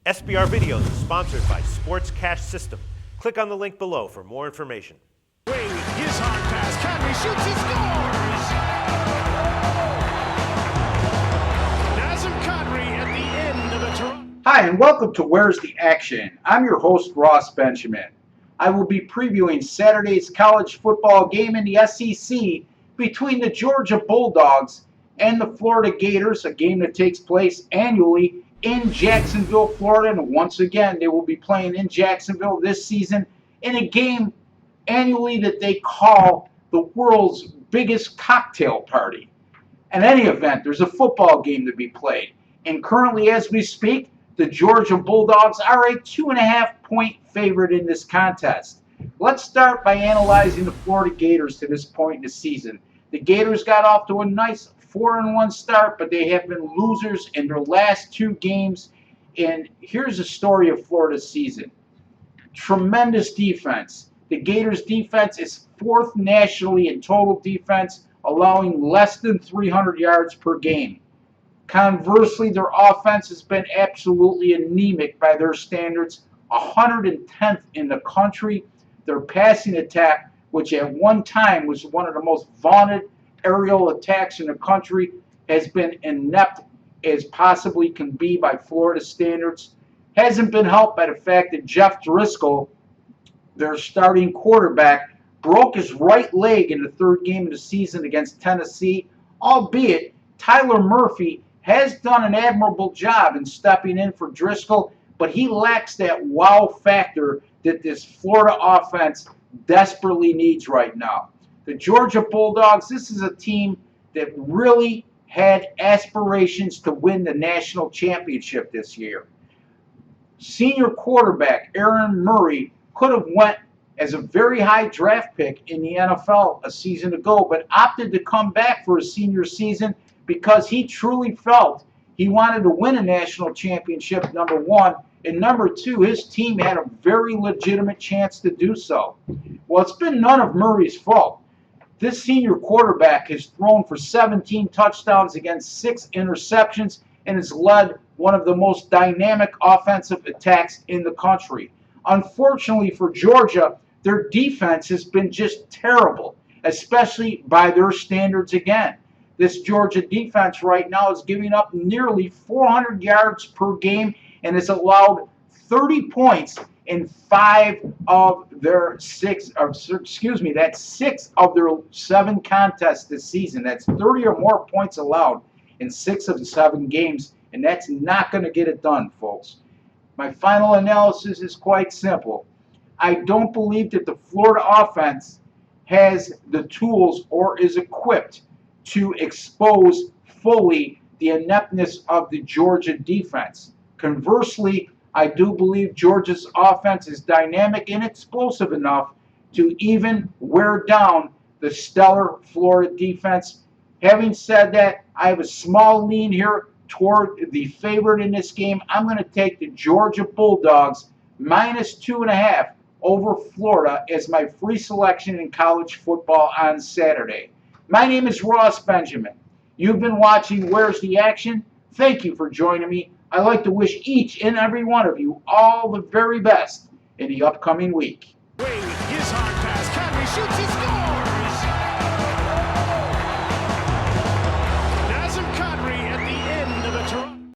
SBR Videos is sponsored by Sports Cash System. Click on the link below for more information. Wade, his hard pass. Conley shoots, he scores! Nazem Kadri at the end of a Toronto. Hi, and welcome to Where's the Action? I'm your host, Ross Benjamin. I will be previewing Saturday's college football game in the SEC between the Georgia Bulldogs and the Florida Gators, a game that takes place annually in Jacksonville, Florida. And once again, they will be playing in Jacksonville this season in a game annually that they call the world's biggest cocktail party. In any event, there's a football game to be played. And currently, as we speak, the Georgia Bulldogs are a 2.5-point favorite in this contest. Let's start by analyzing the Florida Gators to this point in the season. The Gators got off to a nice 4-1 start, but they have been losers in their last two games. And here's the story of Florida's season. Tremendous defense. The Gators' defense is fourth nationally in total defense, allowing less than 300 yards per game. Conversely, their offense has been absolutely anemic by their standards, 110th in the country. Their passing attack, which at one time was one of the most vaunted aerial attacks in the country, has been inept as possibly can be by Florida standards. Hasn't been helped by the fact that Jeff Driscoll, their starting quarterback, broke his right leg in the third game of the season against Tennessee, albeit Tyler Murphy has done an admirable job in stepping in for Driscoll, but he lacks that wow factor that this Florida offense desperately needs right now. The Georgia Bulldogs, this is a team that really had aspirations to win the national championship this year. Senior quarterback Aaron Murray could have went as a very high draft pick in the NFL a season ago, but opted to come back for his senior season because he truly felt he wanted to win a national championship, number one, and number two, his team had a very legitimate chance to do so. Well, it's been none of Murray's fault. This senior quarterback has thrown for 17 touchdowns against 6 interceptions and has led one of the most dynamic offensive attacks in the country. Unfortunately for Georgia, their defense has been just terrible, especially by their standards again. This Georgia defense right now is giving up nearly 400 yards per game and has allowed 30 points in 5 of their 6 of their 7 contests this season. That's 30 or more points allowed in 6 of the 7 games, and that's not going to get it done, folks. My final analysis is quite simple. I don't believe that the Florida offense has the tools or is equipped to expose fully the ineptness of the Georgia defense. Conversely, I do believe Georgia's offense is dynamic and explosive enough to even wear down the stellar Florida defense. Having said that, I have a small lean here toward the favorite in this game. I'm going to take the Georgia Bulldogs minus 2.5 over Florida as my free selection in college football on Saturday. My name is Ross Benjamin. You've been watching Where's the Action? Thank you for joining me. I'd like to wish each and every one of you all the very best in the upcoming week. Wade, his hard pass. Conley shoots, he scores!